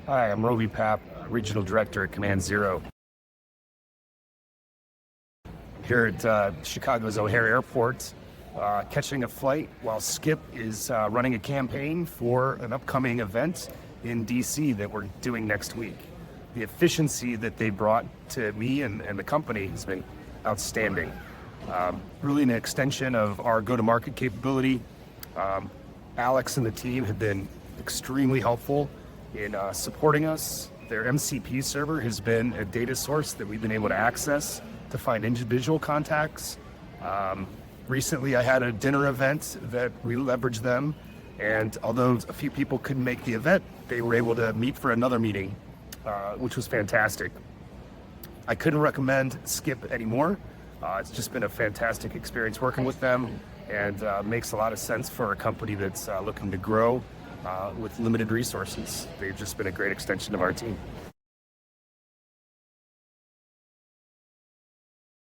Hi, I'm Robi Papp, Regional Director at Command Zero. Here at Chicago's O'Hare Airport, catching a flight while Skip is running a campaign for an upcoming event in DC that we're doing next week. The efficiency that they brought to me and the company has been outstanding. Really an extension of our go-to-market capability. Alex and the team have been extremely helpful in supporting us. Their MCP server has been a data source that we've been able to access to find individual contacts. Recently I had a dinner event that we leveraged them, and although a few people couldn't make the event, they were able to meet for another meeting, which was fantastic. I couldn't recommend Skip anymore. It's just been a fantastic experience working with them, and makes a lot of sense for a company that's looking to grow with limited resources. They've just been a great extension of our team.